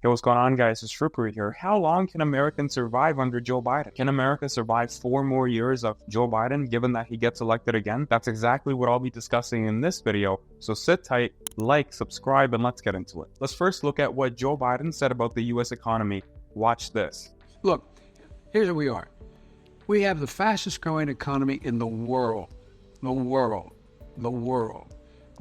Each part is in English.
Hey, what's going on, guys? It's Tripper here. How long can Americans survive under Joe Biden? Can America survive 4 more years of Joe Biden, given that he gets elected again? That's exactly what I'll be discussing in this video. So sit tight, like, subscribe, and let's get into it. Let's first look at what Joe Biden said about the U.S. economy. Watch this. Look, here's what we are. We have the fastest growing economy in the world. The world.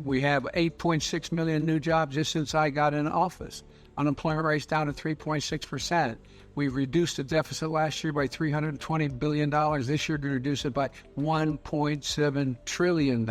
We have 8.6 million new jobs just since I got in office. Unemployment rate's down to 3.6%. We've reduced the deficit last year by $320 billion. This year, we're going to reduce it by $1.7 trillion.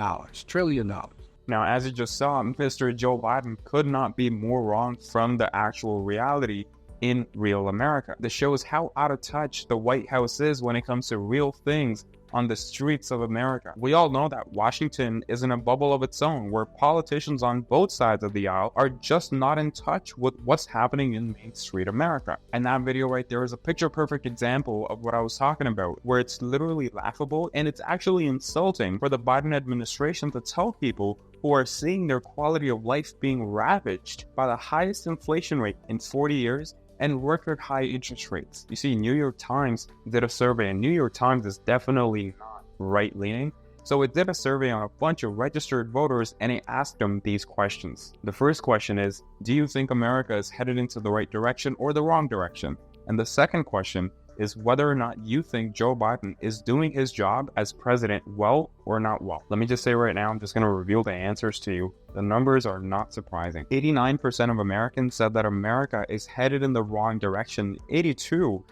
Now, as you just saw, Mr. Joe Biden could not be more wrong from the actual reality in real America. This shows how out of touch the White House is when it comes to real things on the streets of America. We all know that Washington is in a bubble of its own, where politicians on both sides of the aisle are just not in touch with what's happening in Main Street America. And that video right there is a picture-perfect example of what I was talking about, where it's literally laughable and it's actually insulting for the Biden administration to tell people who are seeing their quality of life being ravaged by the highest inflation rate in 40 years and record high interest rates. You see, New York Times did a survey, and New York Times is definitely not right-leaning. So it did a survey on a bunch of registered voters, and it asked them these questions. The first question is, do you think America is headed into the right direction or the wrong direction? And the second question is whether or not you think Joe Biden is doing his job as president well or not well. Let me just say right now, I'm just going to reveal the answers to you. The numbers are not surprising. 89% of Americans said that America is headed in the wrong direction. 82%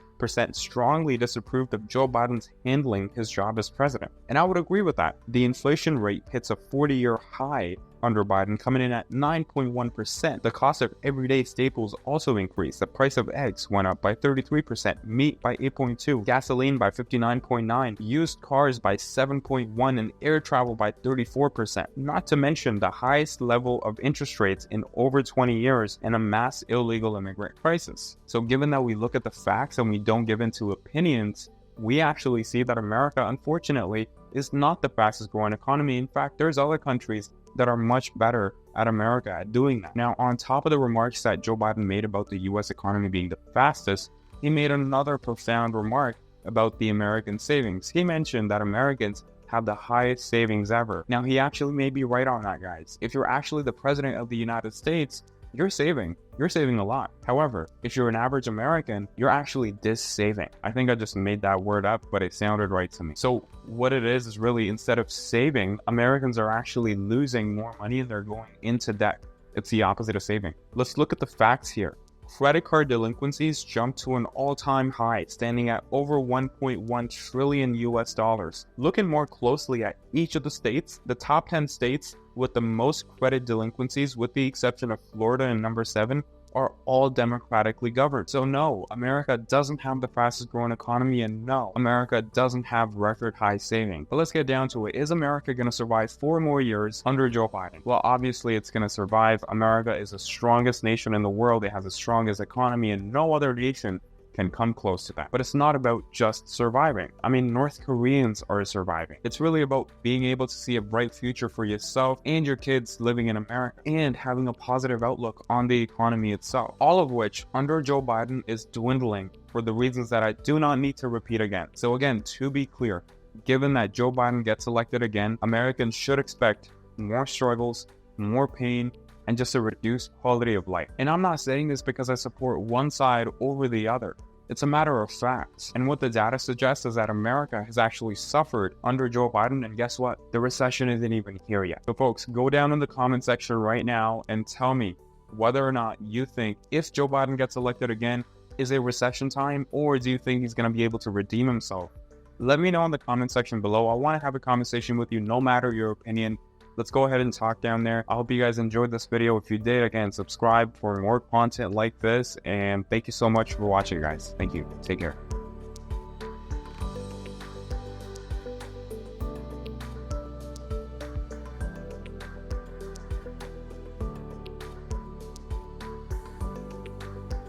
strongly disapproved of Joe Biden's handling his job as president. And I would agree with that. The inflation rate hits a 40-year high under Biden, coming in at 9.1%. The cost of everyday staples also increased. The price of eggs went up by 33%, meat by 8.2%, gasoline by 59.9%, used cars by 7.1%, and air travel by 34%. Not to mention the highest level of interest rates in over 20 years and a mass illegal immigrant crisis. So given that we look at the facts and we don't give into opinions, we actually see that America, unfortunately, is not the fastest growing economy. In fact, there's other countries that are much better at America at doing that. Now, on top of the remarks that Joe Biden made about the U.S. economy being the fastest, he made another profound remark about the American savings. He mentioned that Americans have the highest savings ever. Now, he actually may be right on that, guys. If you're actually the president of the United States, you're saving a lot. However, if you're an average American, you're actually dis-saving. I think I just made that word up, but it sounded right to me. So what it is really, instead of saving, Americans are actually losing more money and they're going into debt. It's the opposite of saving. Let's look at the facts here. Credit card delinquencies jumped to an all-time high, standing at over 1.1 trillion US dollars. Looking more closely at each of the states, the top 10 states with the most credit delinquencies, with the exception of Florida and number 7, are all democratically governed. So no, America doesn't have the fastest growing economy, and no, America doesn't have record high saving. But let's get down to it. Is America going to survive 4 more years under Joe Biden? Well, obviously it's going to survive. America is the strongest nation in the world. It has the strongest economy, and no other nation can come close to that. But it's not about just surviving. I mean, North Koreans are surviving. It's really about being able to see a bright future for yourself and your kids living in America, and having a positive outlook on the economy itself. All of which, under Joe Biden, is dwindling for the reasons that I do not need to repeat again. So again, to be clear, given that Joe Biden gets elected again, Americans should expect more struggles, more pain, and just a reduced quality of life. And I'm not saying this because I support one side over the other. It's a matter of facts. And what the data suggests is that America has actually suffered under Joe Biden, and guess what? The recession isn't even here yet. So folks, go down in the comment section right now and tell me whether or not you think, if Joe Biden gets elected again, is it recession time, or do you think he's going to be able to redeem himself? Let me know in the comment section below. I want to have a conversation with you no matter your opinion. Let's go ahead and talk down there. I hope you guys enjoyed this video. If you did, again, subscribe for more content like this. And thank you so much for watching, guys. Thank you. Take care.